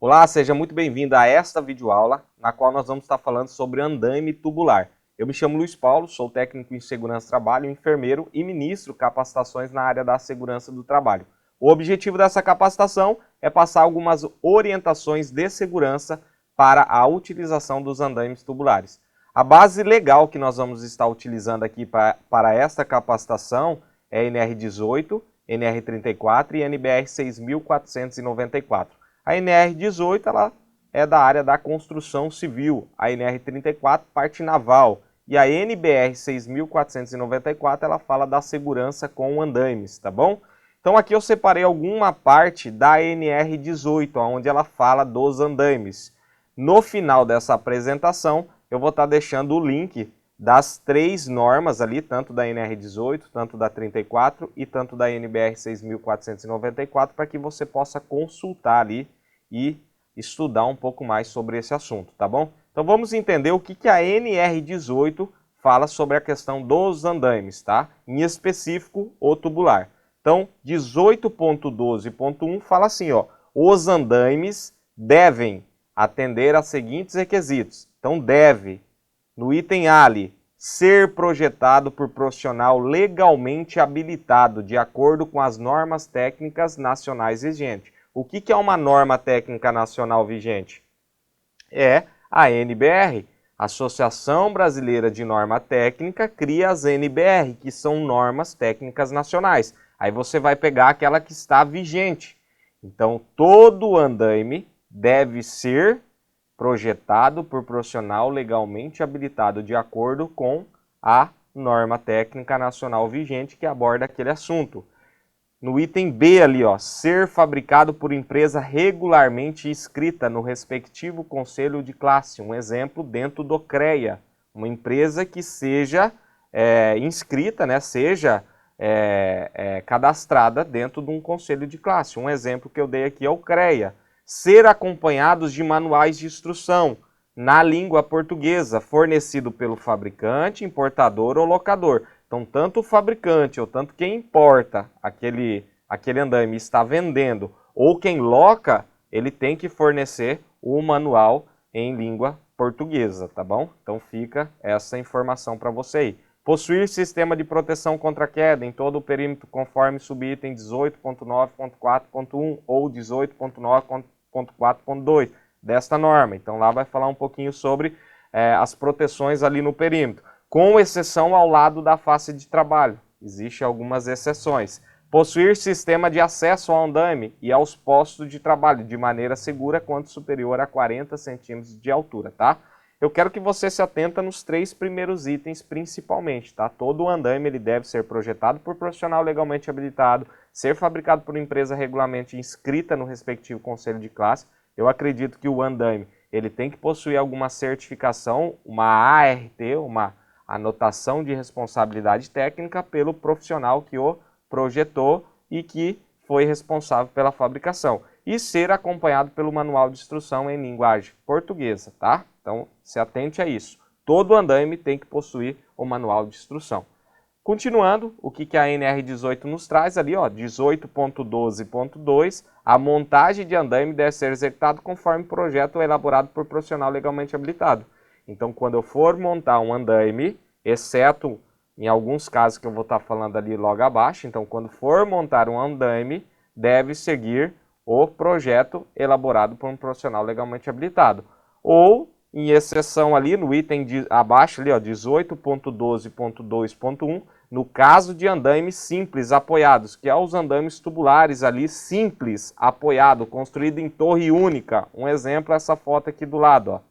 Olá, seja muito bem-vindo a esta videoaula, na qual nós vamos estar falando sobre andaime tubular. Eu me chamo Luiz Paulo, sou técnico em segurança do trabalho, enfermeiro e ministro capacitações na área da segurança do trabalho. O objetivo dessa capacitação é passar algumas orientações de segurança para a utilização dos andaimes tubulares. A base legal que nós vamos estar utilizando aqui para esta capacitação é NR18, NR34 e NBR 6494. A NR18 ela é da área da construção civil, a NR34 parte naval e a NBR 6494 ela fala da segurança com andaimes, tá bom? Então aqui eu separei alguma parte da NR18, onde ela fala dos andaimes. No final dessa apresentação eu vou estar deixando o link das três normas ali, tanto da NR18, tanto da 34 e tanto da NBR 6494, para que você possa consultar ali e estudar um pouco mais sobre esse assunto, tá bom? Então vamos entender o que a NR18 fala sobre a questão dos andaimes, tá? Em específico, o tubular. Então, 18.12.1 fala assim, ó, os andaimes devem atender a seguintes requisitos. Então, deve, no item A ali, ser projetado por profissional legalmente habilitado, de acordo com as normas técnicas nacionais vigentes. O que é uma norma técnica nacional vigente? É a NBR. Associação Brasileira de Norma Técnica cria as NBR, que são normas técnicas nacionais. Aí você vai pegar aquela que está vigente. Então, todo andaime deve ser projetado por profissional legalmente habilitado de acordo com a norma técnica nacional vigente que aborda aquele assunto. No item B ali, ó, ser fabricado por empresa regularmente inscrita no respectivo conselho de classe. Um exemplo dentro do CREA, uma empresa que seja inscrita, né, seja cadastrada dentro de um conselho de classe. Um exemplo que eu dei aqui é o CREA. Ser acompanhados de manuais de instrução na língua portuguesa, fornecido pelo fabricante, importador ou locador. Então, tanto o fabricante ou tanto quem importa aquele andaime está vendendo ou quem loca, ele tem que fornecer o manual em língua portuguesa, tá bom? Então, fica essa informação para você aí. Possuir sistema de proteção contra queda em todo o perímetro conforme subitem 18.9.4.1 ou 18.9.4.2 desta norma. Então lá vai falar um pouquinho sobre as proteções ali no perímetro, com exceção ao lado da face de trabalho. Existem algumas exceções. Possuir sistema de acesso ao andaime e aos postos de trabalho de maneira segura quanto superior a 40 centímetros de altura, tá? Eu quero que você se atenta nos três primeiros itens principalmente, tá? Todo o andaime ele deve ser projetado por profissional legalmente habilitado, ser fabricado por empresa regularmente inscrita no respectivo conselho de classe. Eu acredito que o andaime ele tem que possuir alguma certificação, uma ART, uma anotação de responsabilidade técnica pelo profissional que o projetou e que foi responsável pela fabricação. E ser acompanhado pelo manual de instrução em linguagem portuguesa, tá? Então, se atente a isso. Todo andaime tem que possuir o manual de instrução. Continuando, o que a NR18 nos traz ali, ó, 18.12.2, a montagem de andaime deve ser executada conforme projeto elaborado por profissional legalmente habilitado. Então, quando eu for montar um andaime, exceto em alguns casos que eu vou estar falando ali logo abaixo, então quando for montar um andaime, deve seguir o projeto elaborado por um profissional legalmente habilitado. Ou, em exceção ali, no item abaixo, ali, ó, 18.12.2.1, no caso de andaimes simples apoiados, que é os andaimes tubulares ali, simples apoiado, construído em torre única. Um exemplo é essa foto aqui do lado, ó.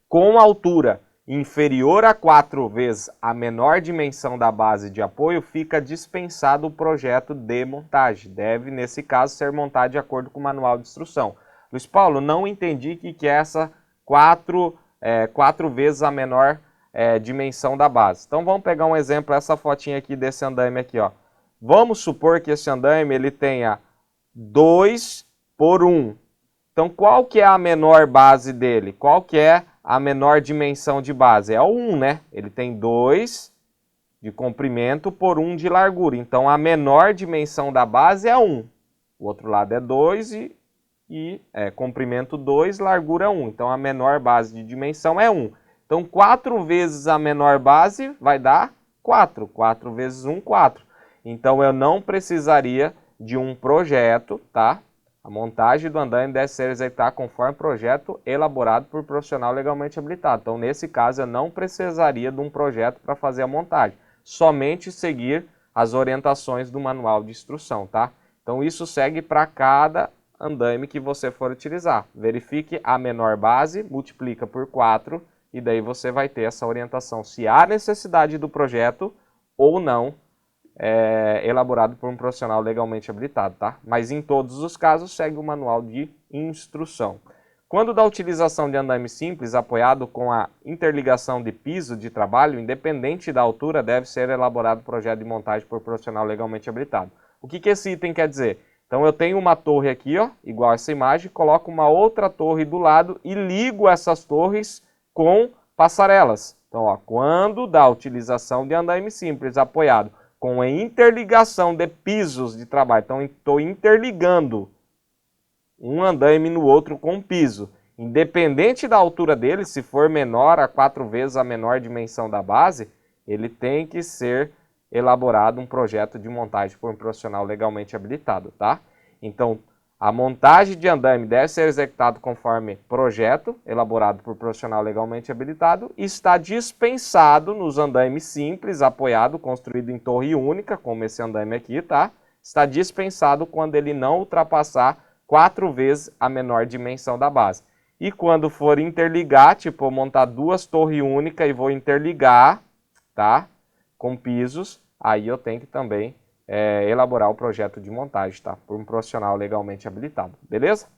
Com altura inferior a 4 vezes a menor dimensão da base de apoio, fica dispensado o projeto de montagem. Deve, nesse caso, ser montado de acordo com o manual de instrução. Luiz Paulo, não entendi o que é essa 4 vezes a menor dimensão da base. Então vamos pegar um exemplo, essa fotinha aqui desse andaime aqui, ó. Vamos supor que esse andaime ele tenha 2 por 1. Então qual que é a menor base dele? Qual que é a menor dimensão de base? É o 1, né? Ele tem 2 de comprimento por 1 de largura. Então a menor dimensão da base é 1. O outro lado é 2 e e comprimento 2, largura 1. Então a menor base de dimensão é 1. Então 4 vezes a menor base vai dar 4. 4 vezes 1, 4. Então eu não precisaria de um projeto, tá? A montagem do andaime deve ser executada conforme projeto elaborado por profissional legalmente habilitado. Então, nesse caso, eu não precisaria de um projeto para fazer a montagem. Somente seguir as orientações do manual de instrução, tá? Então, isso segue para cada andaime que você for utilizar. Verifique a menor base, multiplica por 4 e daí você vai ter essa orientação se há necessidade do projeto ou não, elaborado por um profissional legalmente habilitado, tá? Mas em todos os casos segue o manual de instrução. Quando da utilização de andaime simples apoiado com a interligação de piso de trabalho, independente da altura, deve ser elaborado projeto de montagem por profissional legalmente habilitado. O que esse item quer dizer? Então eu tenho uma torre aqui, ó, igual essa imagem, coloco uma outra torre do lado e ligo essas torres com passarelas. Então, ó, quando da utilização de andaime simples apoiado com a interligação de pisos de trabalho. Então, estou interligando um andaime no outro com piso. Independente da altura dele, se for menor a 4 vezes a menor dimensão da base, ele tem que ser elaborado um projeto de montagem por um profissional legalmente habilitado, tá? Então, a montagem de andaime deve ser executada conforme projeto elaborado por profissional legalmente habilitado e está dispensado nos andaimes simples, apoiado, construído em torre única, como esse andaime aqui, tá? Está dispensado quando ele não ultrapassar 4 vezes a menor dimensão da base. E quando for interligar, tipo, montar 2 torres únicas e vou interligar, tá? Com pisos, aí eu tenho que também elaborar o projeto de montagem, tá? Por um profissional legalmente habilitado, beleza?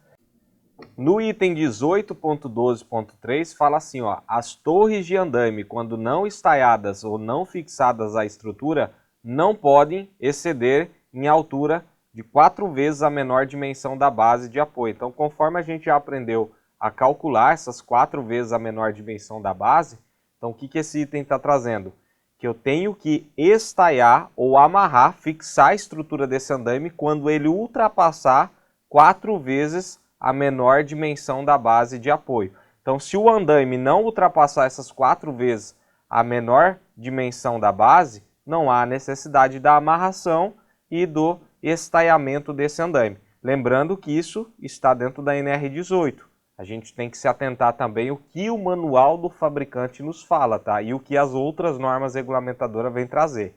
No item 18.12.3 fala assim, ó, as torres de andaime, quando não estaiadas ou não fixadas à estrutura, não podem exceder em altura de 4 vezes a menor dimensão da base de apoio. Então, conforme a gente já aprendeu a calcular essas 4 vezes a menor dimensão da base, então o que esse item está trazendo? Que eu tenho que estaiar ou amarrar, fixar a estrutura desse andaime quando ele ultrapassar 4 vezes a menor dimensão da base de apoio. Então, se o andaime não ultrapassar essas 4 vezes a menor dimensão da base, não há necessidade da amarração e do estaiamento desse andaime. Lembrando que isso está dentro da NR18. A gente tem que se atentar também o que o manual do fabricante nos fala, tá? E o que as outras normas regulamentadoras vêm trazer.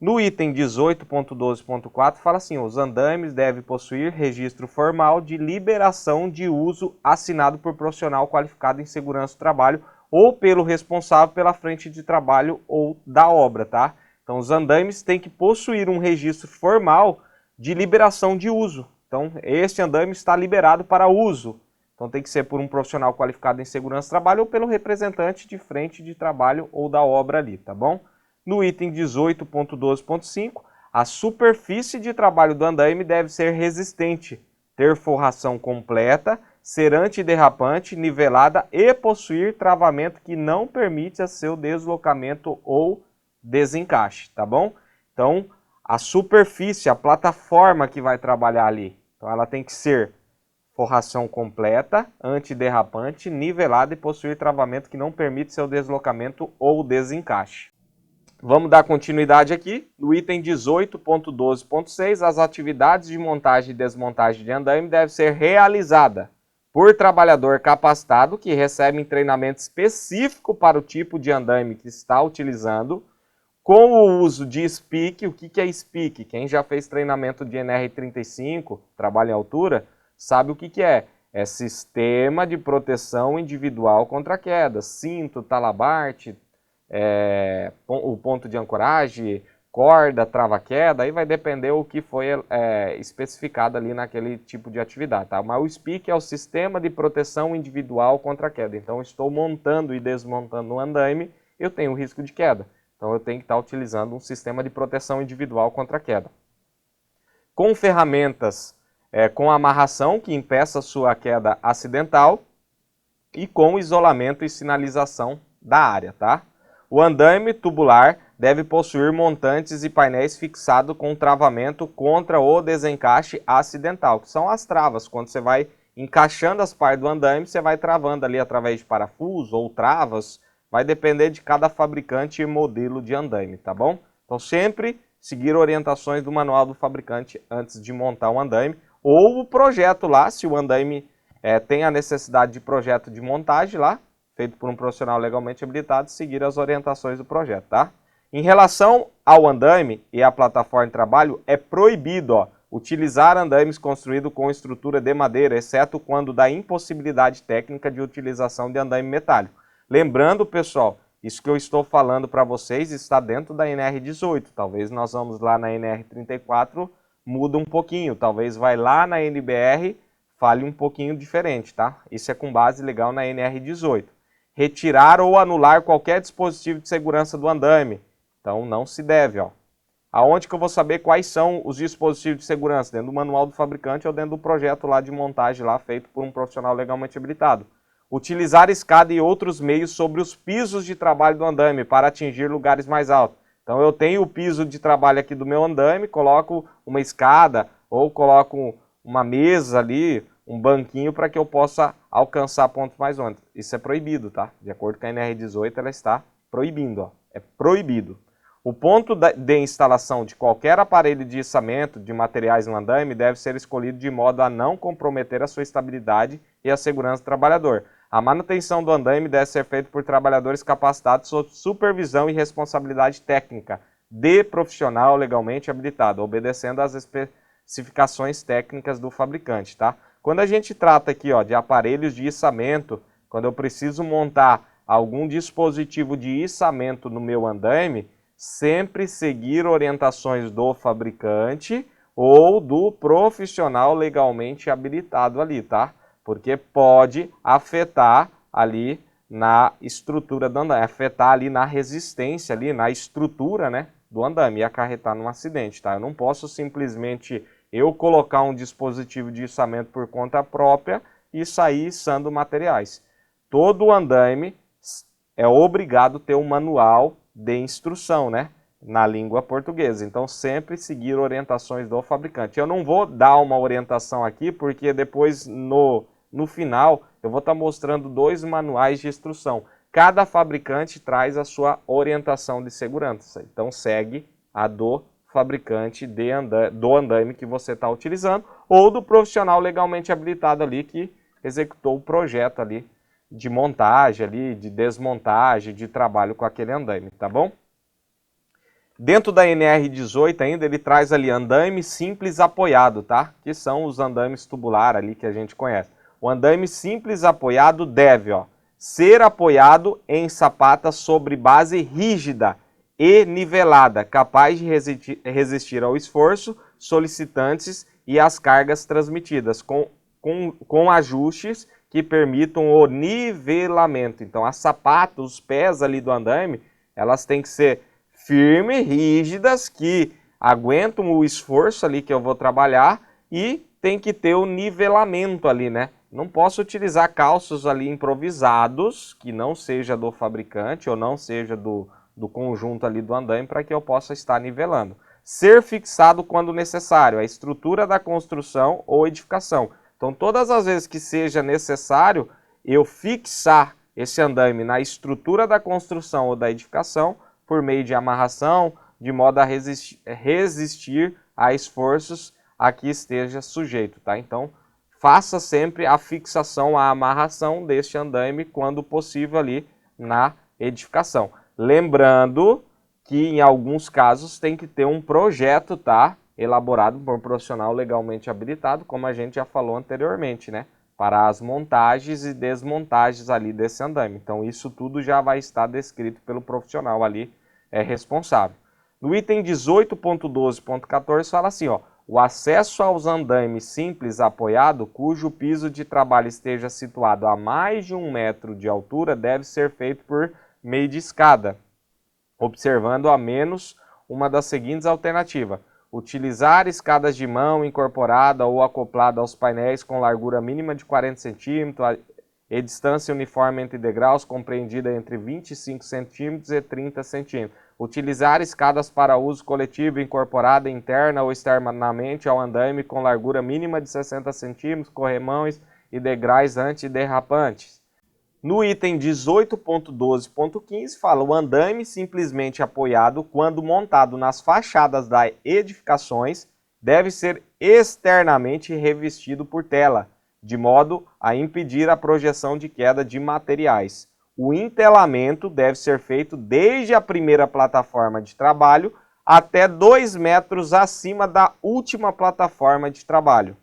No item 18.12.4 fala assim, os andaimes devem possuir registro formal de liberação de uso assinado por profissional qualificado em segurança do trabalho ou pelo responsável pela frente de trabalho ou da obra, tá? Então os andaimes têm que possuir um registro formal de liberação de uso. Então este andaime está liberado para uso. Então tem que ser por um profissional qualificado em segurança do trabalho ou pelo representante de frente de trabalho ou da obra ali, tá bom? No item 18.12.5, a superfície de trabalho do andaime deve ser resistente, ter forração completa, ser antiderrapante, nivelada e possuir travamento que não permita seu deslocamento ou desencaixe, tá bom? Então, a superfície, a plataforma que vai trabalhar ali, então ela tem que ser forração completa, antiderrapante, nivelada e possuir travamento que não permite seu deslocamento ou desencaixe. Vamos dar continuidade aqui. No item 18.12.6, as atividades de montagem e desmontagem de andaime devem ser realizadas por trabalhador capacitado que recebe treinamento específico para o tipo de andaime que está utilizando, com o uso de SPIC. O que é SPIC? Quem já fez treinamento de NR35, trabalho em altura, sabe o que é. É sistema de proteção individual contra queda, cinto, talabarte, o ponto de ancoragem, corda, trava-queda, aí vai depender o que foi especificado ali naquele tipo de atividade, tá? Mas o SPIC é o sistema de proteção individual contra queda. Então, estou montando e desmontando um andaime, eu tenho risco de queda. Então, eu tenho que estar utilizando um sistema de proteção individual contra queda. Com ferramentas com amarração que impeça sua queda acidental e com isolamento e sinalização da área, tá? O andaime tubular deve possuir montantes e painéis fixados com travamento contra o desencaixe acidental, que são as travas. Quando você vai encaixando as partes do andaime, você vai travando ali através de parafuso ou travas. Vai depender de cada fabricante e modelo de andaime, tá bom? Então sempre seguir orientações do manual do fabricante antes de montar o andaime. Ou o projeto lá, se o andaime tem a necessidade de projeto de montagem lá, feito por um profissional legalmente habilitado, seguir as orientações do projeto, tá? Em relação ao andaime e à plataforma de trabalho, é proibido utilizar andaimes construídos com estrutura de madeira, exceto quando dá impossibilidade técnica de utilização de andaime metálico. Lembrando, pessoal, isso que eu estou falando para vocês está dentro da NR18. Talvez nós vamos lá na NR34, muda um pouquinho. Talvez vai lá na NBR, fale um pouquinho diferente, tá? Isso é com base legal na NR18. Retirar ou anular qualquer dispositivo de segurança do andaime. Então não se deve, ó. Aonde que eu vou saber quais são os dispositivos de segurança? Dentro do manual do fabricante ou dentro do projeto lá de montagem lá feito por um profissional legalmente habilitado. Utilizar escada e outros meios sobre os pisos de trabalho do andaime para atingir lugares mais altos. Então eu tenho o piso de trabalho aqui do meu andaime, coloco uma escada ou coloco uma mesa ali, um banquinho para que eu possa alcançar pontos mais altos. Isso é proibido, tá? De acordo com a NR18, ela está proibindo, ó. É proibido. O ponto de instalação de qualquer aparelho de içamento de materiais no andaime deve ser escolhido de modo a não comprometer a sua estabilidade e a segurança do trabalhador. A manutenção do andaime deve ser feita por trabalhadores capacitados sob supervisão e responsabilidade técnica de profissional legalmente habilitado, obedecendo às especificações técnicas do fabricante, tá? Quando a gente trata aqui, ó, de aparelhos de içamento, quando eu preciso montar algum dispositivo de içamento no meu andaime, sempre seguir orientações do fabricante ou do profissional legalmente habilitado ali, tá? Porque pode afetar ali na estrutura do andaime, afetar ali na resistência, ali na estrutura, né, do andaime e acarretar num acidente, tá? Eu não posso simplesmente colocar um dispositivo de içamento por conta própria e sair içando materiais. Todo andaime é obrigado a ter um manual de instrução, né, na língua portuguesa. Então, sempre seguir orientações do fabricante. Eu não vou dar uma orientação aqui, porque depois, no final, eu vou estar mostrando 2 manuais de instrução. Cada fabricante traz a sua orientação de segurança. Então, segue a do fabricante do andaime que você está utilizando, ou do profissional legalmente habilitado ali que executou o projeto ali de montagem ali, de desmontagem, de trabalho com aquele andaime, tá bom? Dentro da NR18 ainda ele traz ali andaime simples apoiado, tá? Que são os andaimes tubular ali que a gente conhece. O andaime simples apoiado deve, ó, ser apoiado em sapata sobre base rígida e nivelada, capaz de resistir ao esforço, solicitantes e às cargas transmitidas, com ajustes que permitam o nivelamento. Então, as sapatas, os pés ali do andaime, elas têm que ser firmes, rígidas, que aguentam o esforço ali que eu vou trabalhar e tem que ter o nivelamento ali, né? Não posso utilizar calços ali improvisados, que não seja do fabricante ou não seja do conjunto ali do andaime para que eu possa estar nivelando. Ser fixado quando necessário, a estrutura da construção ou edificação. Então, todas as vezes que seja necessário eu fixar esse andaime na estrutura da construção ou da edificação, por meio de amarração, de modo a resistir a esforços a que esteja sujeito, tá? Então, faça sempre a fixação, a amarração deste andaime, quando possível ali na edificação. Lembrando que em alguns casos tem que ter um projeto, tá? Elaborado por um profissional legalmente habilitado, como a gente já falou anteriormente, né? Para as montagens e desmontagens ali desse andaime. Então isso tudo já vai estar descrito pelo profissional ali responsável. No item 18.12.14 fala assim, ó, o acesso aos andaimes simples apoiado, cujo piso de trabalho esteja situado a mais de 1 metro de altura, deve ser feito por meio de escada, observando a menos uma das seguintes alternativas. Utilizar escadas de mão incorporada ou acoplada aos painéis com largura mínima de 40 cm e distância uniforme entre degraus compreendida entre 25 centímetros e 30 centímetros. Utilizar escadas para uso coletivo incorporada interna ou externamente ao andaime com largura mínima de 60 centímetros, corrimões e degraus antiderrapantes. No item 18.12.15 fala: o andaime simplesmente apoiado quando montado nas fachadas das edificações deve ser externamente revestido por tela, de modo a impedir a projeção de queda de materiais. O entelamento deve ser feito desde a primeira plataforma de trabalho até 2 metros acima da última plataforma de trabalho.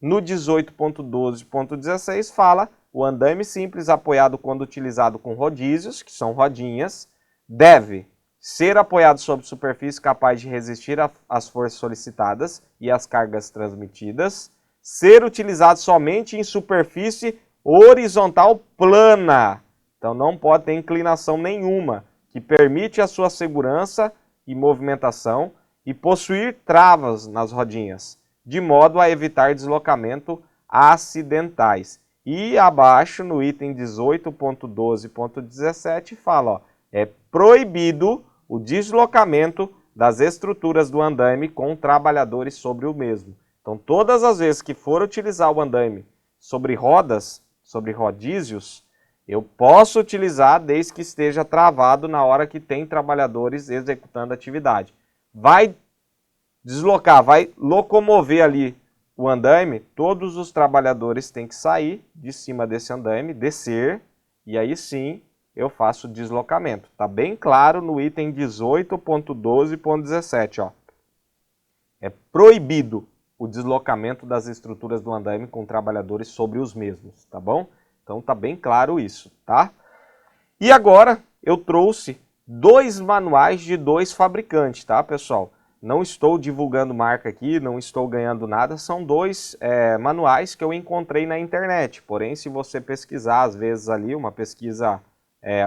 No 18.12.16 fala: o andaime simples apoiado quando utilizado com rodízios, que são rodinhas, deve ser apoiado sobre superfície capaz de resistir às forças solicitadas e às cargas transmitidas, ser utilizado somente em superfície horizontal plana, então não pode ter inclinação nenhuma, que permite a sua segurança e movimentação, e possuir travas nas rodinhas, de modo a evitar deslocamento acidentais. E abaixo, no item 18.12.17, fala, ó, é proibido o deslocamento das estruturas do andaime com trabalhadores sobre o mesmo. Então, todas as vezes que for utilizar o andaime sobre rodas, sobre rodízios, eu posso utilizar desde que esteja travado na hora que tem trabalhadores executando a atividade. Vai deslocar, vai locomover ali o andaime, todos os trabalhadores têm que sair de cima desse andaime, descer, e aí sim eu faço o deslocamento. Está bem claro no item 18.12.17, ó. É proibido o deslocamento das estruturas do andaime com trabalhadores sobre os mesmos, tá bom? Então tá bem claro isso, tá? E agora eu trouxe 2 manuais de 2 fabricantes, tá, pessoal? Não estou divulgando marca aqui, não estou ganhando nada, são 2 manuais que eu encontrei na internet. Porém, se você pesquisar, às vezes ali, uma pesquisa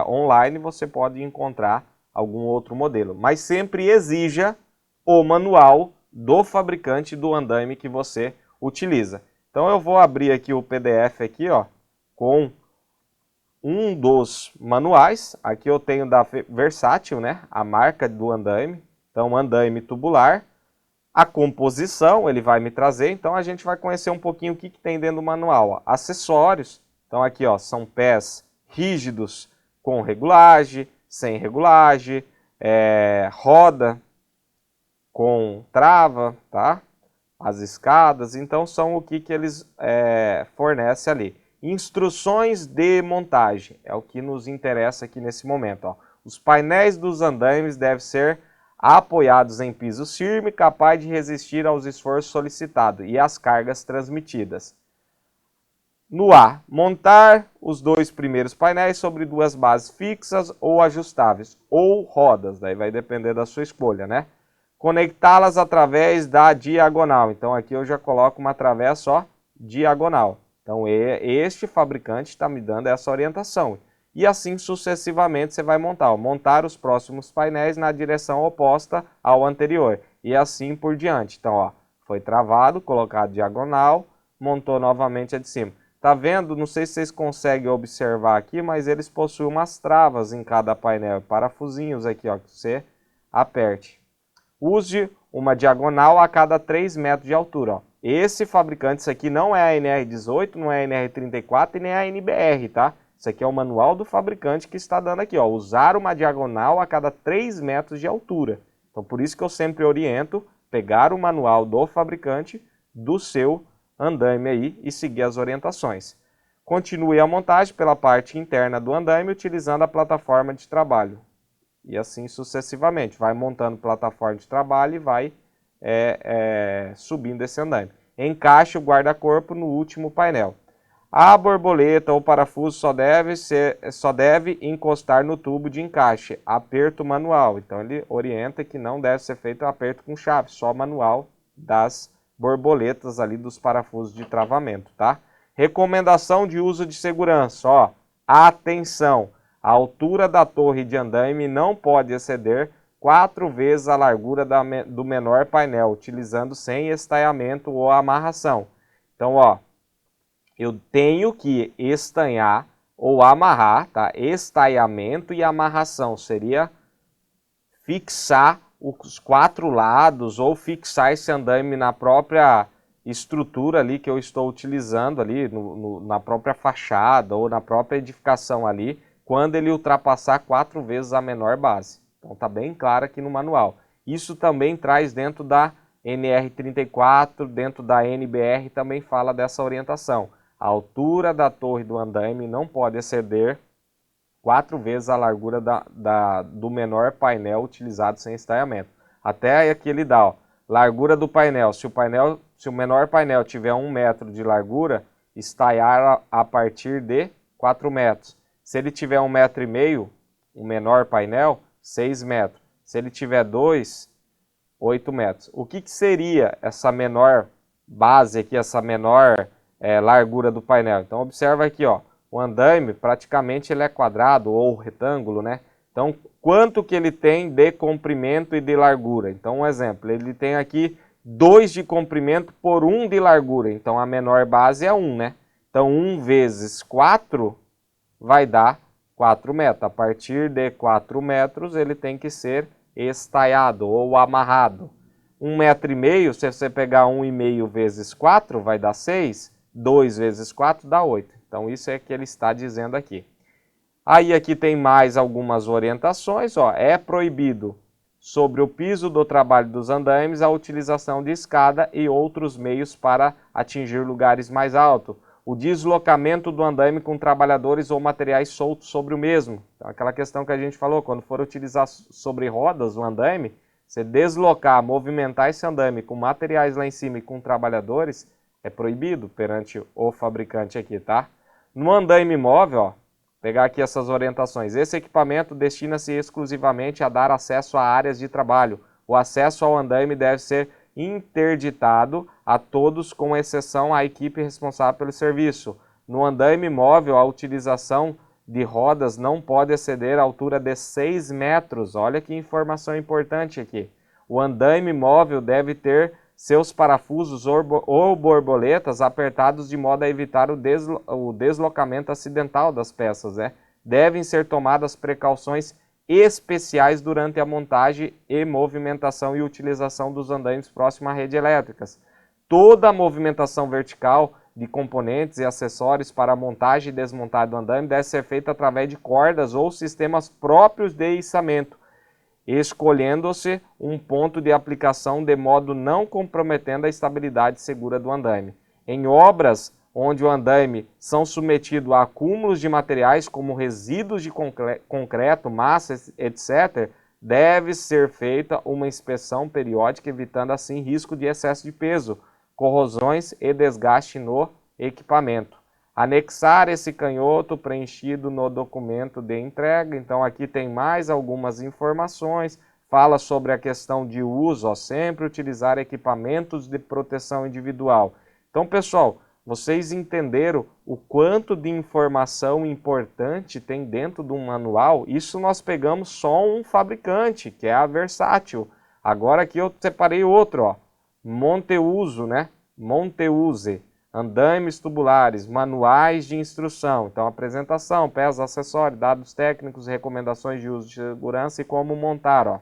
online, você pode encontrar algum outro modelo. Mas sempre exija o manual do fabricante do andaime que você utiliza. Então eu vou abrir aqui o PDF aqui, ó, com um dos manuais. Aqui eu tenho da Versátil, né, a marca do andaime. Então, andaime tubular, a composição ele vai me trazer. Então a gente vai conhecer um pouquinho o que tem dentro do manual. Ó. Acessórios, então aqui ó, são pés rígidos com regulagem, sem regulagem, roda com trava, tá? As escadas, então são o que eles fornecem ali. Instruções de montagem, é o que nos interessa aqui nesse momento. Ó. Os painéis dos andaimes devem ser apoiados em piso firme, capaz de resistir aos esforços solicitados e às cargas transmitidas. No A, montar os 2 primeiros painéis sobre 2 bases fixas ou ajustáveis, ou rodas, daí vai depender da sua escolha, né? Conectá-las através da diagonal. Então aqui eu já coloco uma travessa só diagonal. Então este fabricante está me dando essa orientação. E assim sucessivamente você vai montar. Ó, montar os próximos painéis na direção oposta ao anterior. E assim por diante. Então ó, foi travado, colocado diagonal, montou novamente a de cima. Tá vendo? Não sei se vocês conseguem observar aqui, mas eles possuem umas travas em cada painel. Parafusinhos aqui, ó, que você aperte. Use uma diagonal a cada 3 metros de altura. Ó. Esse fabricante, isso aqui não é a NR18, não é a NR34 e nem a NBR, tá? Isso aqui é o manual do fabricante que está dando aqui, ó. Usar uma diagonal a cada 3 metros de altura. Então, por isso que eu sempre oriento pegar o manual do fabricante do seu andaime aí e seguir as orientações. Continue a montagem pela parte interna do andaime utilizando a plataforma de trabalho. E assim sucessivamente, vai montando plataforma de trabalho e vai subindo esse andaime. Encaixe o guarda-corpo no último painel. A borboleta ou parafuso só deve encostar no tubo de encaixe. Aperto manual. Então ele orienta que não deve ser feito aperto com chave, só manual das borboletas ali dos parafusos de travamento, tá? Recomendação de uso de segurança, ó. Atenção! A altura da torre de andaime não pode exceder 4 vezes a largura do menor painel, utilizando sem estaiamento ou amarração. Então, ó, eu tenho que estanhar ou amarrar, tá? Estaiamento e amarração seria fixar os 4 lados ou fixar esse andaime na própria estrutura ali que eu estou utilizando ali, na própria fachada ou na própria edificação ali, quando ele ultrapassar 4 vezes a menor base. Então tá bem claro aqui no manual. Isso também traz dentro da NR34, dentro da NBR também fala dessa orientação. A altura da torre do andaime não pode exceder 4 vezes a largura do menor painel utilizado sem estaiamento. Até aqui ele dá, ó, largura do painel. Se o menor painel tiver 1 metro de largura, estaiar a partir de 4 metros. Se ele tiver 1,5 metro, o menor painel, 6 metros. Se ele tiver 2, 8 metros. O que seria essa menor base aqui, essa menor largura do painel? Então observa aqui, ó, o andaime praticamente ele é quadrado ou retângulo, né? Então quanto que ele tem de comprimento e de largura? Então um exemplo, ele tem aqui 2 de comprimento por 1 de largura, então a menor base é 1, né? Então 1 vezes 4 vai dar 4 metros. A partir de 4 metros ele tem que ser estaiado ou amarrado. 1,5 metro, se você pegar 1,5 vezes 4, vai dar 6. 2 vezes 4 dá 8. Então isso é que ele está dizendo aqui. Aí aqui tem mais algumas orientações, ó. É proibido sobre o piso do trabalho dos andaimes a utilização de escada e outros meios para atingir lugares mais altos. O deslocamento do andaime com trabalhadores ou materiais soltos sobre o mesmo. Então, aquela questão que a gente falou, quando for utilizar sobre rodas o andaime, você deslocar, movimentar esse andaime com materiais lá em cima e com trabalhadores, é proibido perante o fabricante aqui, tá? No andaime móvel, ó, pegar aqui essas orientações. Esse equipamento destina-se exclusivamente a dar acesso a áreas de trabalho. O acesso ao andaime deve ser interditado a todos, com exceção à equipe responsável pelo serviço. No andaime móvel, a utilização de rodas não pode exceder a altura de 6 metros. Olha que informação importante aqui. O andaime móvel deve ter seus parafusos ou borboletas apertados de modo a evitar o deslocamento acidental das peças, né? Devem ser tomadas precauções especiais durante a montagem e movimentação e utilização dos andaimes próximos à rede elétricas. Toda a movimentação vertical de componentes e acessórios para a montagem e desmontagem do andaime deve ser feita através de cordas ou sistemas próprios de içamento, escolhendo-se um ponto de aplicação de modo não comprometendo a estabilidade segura do andaime. Em obras onde o andaime são submetidos a acúmulos de materiais como resíduos de concreto, massas, etc., deve ser feita uma inspeção periódica, evitando assim risco de excesso de peso, corrosões e desgaste no equipamento. Anexar esse canhoto preenchido no documento de entrega. Então aqui tem mais algumas informações, fala sobre a questão de uso, ó, sempre utilizar equipamentos de proteção individual. Então pessoal, vocês entenderam o quanto de informação importante tem dentro de um manual? Isso nós pegamos só um fabricante, que é a Versátil. Agora aqui eu separei outro, ó, Monteuso, né? Monteuse, andaimes tubulares, manuais de instrução. Então apresentação, peças, acessórios, dados técnicos, recomendações de uso de segurança e como montar, ó.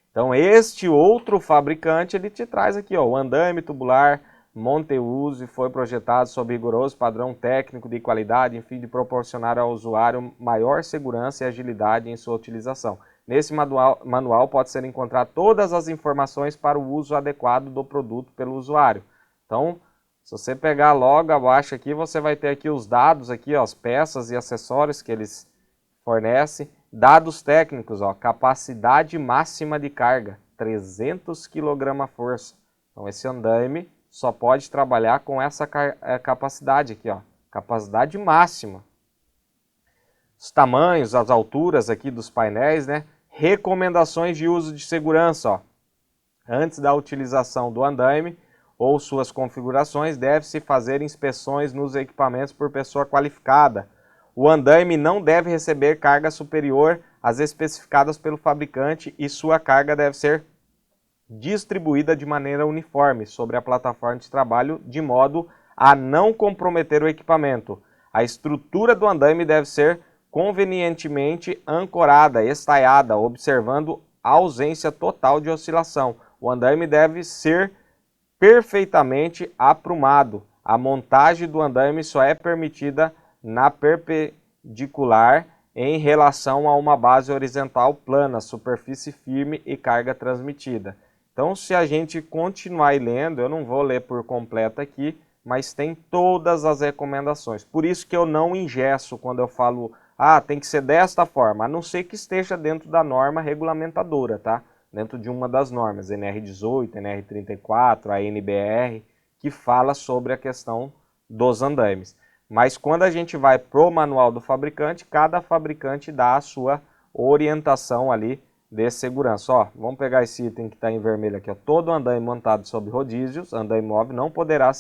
Então este outro fabricante, ele te traz aqui, ó, o andaime tubular Monteuse foi projetado sob rigoroso padrão técnico de qualidade, em fim de proporcionar ao usuário maior segurança e agilidade em sua utilização. Nesse manual pode ser encontrar todas as informações para o uso adequado do produto pelo usuário. Então, se você pegar logo abaixo aqui, você vai ter aqui os dados, aqui, ó, as peças e acessórios que eles fornecem. Dados técnicos, ó, capacidade máxima de carga, 300 kg-força. Então esse andaime só pode trabalhar com essa capacidade aqui, ó, capacidade máxima. Os tamanhos, as alturas aqui dos painéis, né? Recomendações de uso de segurança, ó. Antes da utilização do andaime ou suas configurações, deve-se fazer inspeções nos equipamentos por pessoa qualificada. O andaime não deve receber carga superior às especificadas pelo fabricante e sua carga deve ser distribuída de maneira uniforme sobre a plataforma de trabalho, de modo a não comprometer o equipamento. A estrutura do andaime deve ser convenientemente ancorada, estaiada, observando a ausência total de oscilação. O andaime deve ser perfeitamente aprumado. A montagem do andaime só é permitida na perpendicular em relação a uma base horizontal plana, superfície firme e carga transmitida. Então, se a gente continuar lendo, eu não vou ler por completo aqui, mas tem todas as recomendações. Por isso que eu não engesso quando eu falo, tem que ser desta forma, a não ser que esteja dentro da norma regulamentadora, tá? Dentro de uma das normas, NR18, NR34, a NBR, que fala sobre a questão dos andaimes. Mas quando a gente vai para o manual do fabricante, cada fabricante dá a sua orientação ali de segurança. Ó, vamos pegar esse item que está em vermelho aqui. Ó. Todo andaime montado sobre rodízios, andaime móvel, não poderá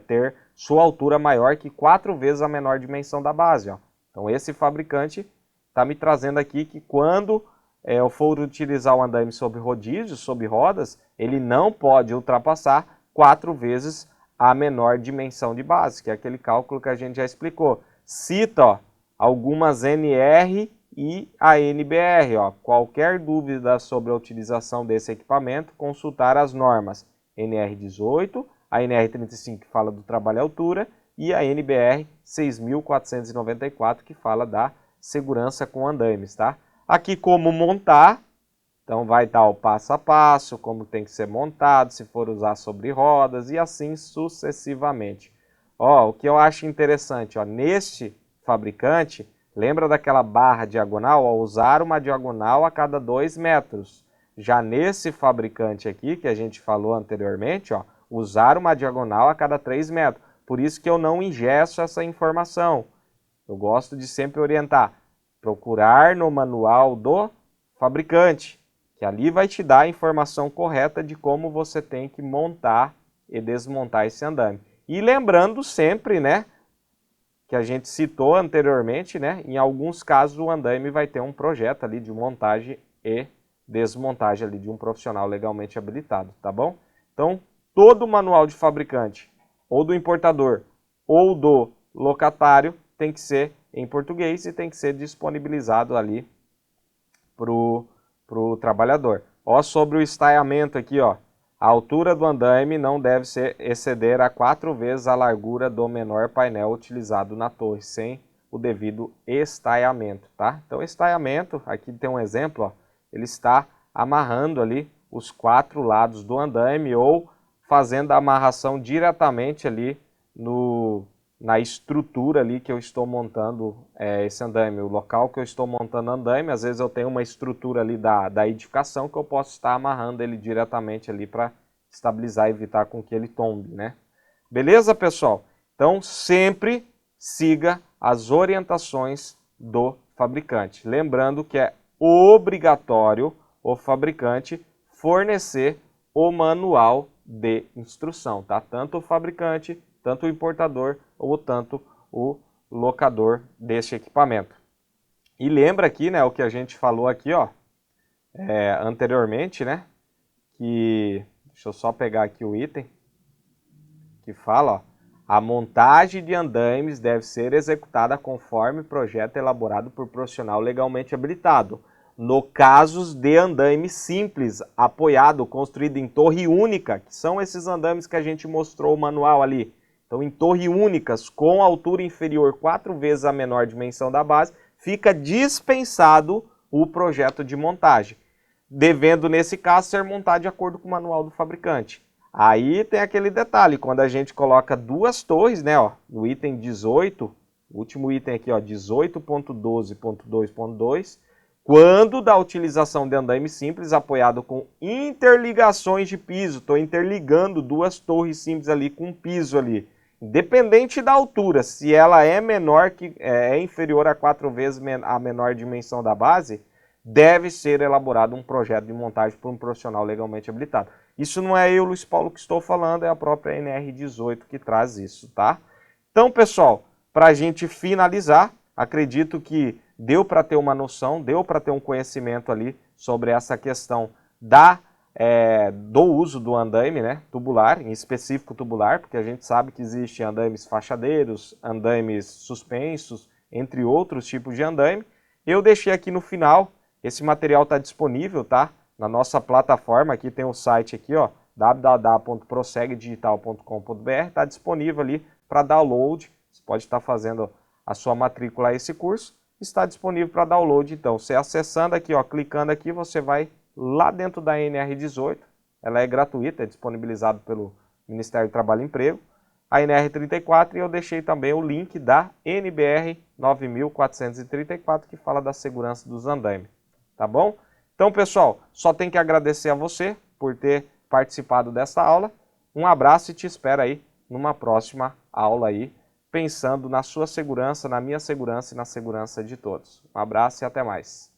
ter sua altura maior que 4 vezes a menor dimensão da base. Ó. Então esse fabricante está me trazendo aqui que quando eu for utilizar o andaime sobre rodízios, sobre rodas, ele não pode ultrapassar 4 vezes a menor dimensão de base, que é aquele cálculo que a gente já explicou. Cita ó, algumas NR e a NBR. Ó. Qualquer dúvida sobre a utilização desse equipamento, consultar as normas NR18, a NR35 que fala do trabalho à altura e a NBR 6494 que fala da segurança com andaimes. Tá? Aqui como montar, então vai estar o passo a passo, como tem que ser montado, se for usar sobre rodas e assim sucessivamente. Ó, o que eu acho interessante, ó, neste fabricante, lembra daquela barra diagonal? Ó, usar uma diagonal a cada 2 metros. Já nesse fabricante aqui, que a gente falou anteriormente, ó, usar uma diagonal a cada 3 metros. Por isso que eu não engesso essa informação. Eu gosto de sempre orientar. Procurar no manual do fabricante, que ali vai te dar a informação correta de como você tem que montar e desmontar esse andaime. E lembrando sempre, né, que a gente citou anteriormente, né, em alguns casos o andaime vai ter um projeto ali de montagem e desmontagem ali de um profissional legalmente habilitado, tá bom? Então, todo o manual de fabricante, ou do importador, ou do locatário, tem que ser em português e tem que ser disponibilizado ali para o trabalhador. Ó, sobre o estaiamento aqui, ó, a altura do andaime não deve exceder a 4 vezes a largura do menor painel utilizado na torre, sem o devido estaiamento, tá? Então, estaiamento, aqui tem um exemplo, ó, ele está amarrando ali os 4 lados do andaime ou fazendo a amarração diretamente ali na estrutura ali que eu estou montando esse andaime, o local que eu estou montando andaime, às vezes eu tenho uma estrutura ali da edificação que eu posso estar amarrando ele diretamente ali para estabilizar e evitar com que ele tombe, né? Beleza, pessoal? Então, sempre siga as orientações do fabricante. Lembrando que é obrigatório o fabricante fornecer o manual de instrução, tá? Tanto o fabricante, tanto o importador ou tanto o locador deste equipamento. E lembra aqui, né, o que a gente falou aqui, ó, anteriormente, né, que, deixa eu só pegar aqui o item, que fala, ó, a montagem de andaimes deve ser executada conforme projeto elaborado por profissional legalmente habilitado. No casos de andaime simples, apoiado, construído em torre única, que são esses andaimes que a gente mostrou o manual ali. Então, em torre únicas, com altura inferior 4 vezes a menor dimensão da base, fica dispensado o projeto de montagem, devendo, nesse caso, ser montado de acordo com o manual do fabricante. Aí tem aquele detalhe, quando a gente coloca 2 torres, né, ó, no item 18, o último item aqui, ó, 18.12.2.2, quando da utilização de andaime simples apoiado com interligações de piso, estou interligando 2 torres simples ali com um piso ali, independente da altura, se ela é menor que é inferior a 4 vezes a menor dimensão da base, deve ser elaborado um projeto de montagem por um profissional legalmente habilitado. Isso não é eu, Luiz Paulo, que estou falando, é a própria NR18 que traz isso, tá? Então, pessoal, para a gente finalizar, acredito que deu para ter uma noção, deu para ter um conhecimento ali sobre essa questão da do uso do andaime, né, tubular, em específico tubular, porque a gente sabe que existem andaimes fachadeiros, andaimes suspensos, entre outros tipos de andaime. Eu deixei aqui no final, esse material está disponível, tá? Na nossa plataforma, aqui tem o site aqui, ó, www.prosegdigital.com.br, está disponível ali para download. Você pode estar fazendo a sua matrícula a esse curso, está disponível para download. Então, você acessando aqui, ó, clicando aqui, você vai lá dentro da NR18, ela é gratuita, é disponibilizada pelo Ministério do Trabalho e Emprego, a NR34, e eu deixei também o link da NBR 9434, que fala da segurança dos andaimes, tá bom? Então, pessoal, só tenho que agradecer a você por ter participado dessa aula. Um abraço e te espero aí numa próxima aula aí, pensando na sua segurança, na minha segurança e na segurança de todos. Um abraço e até mais.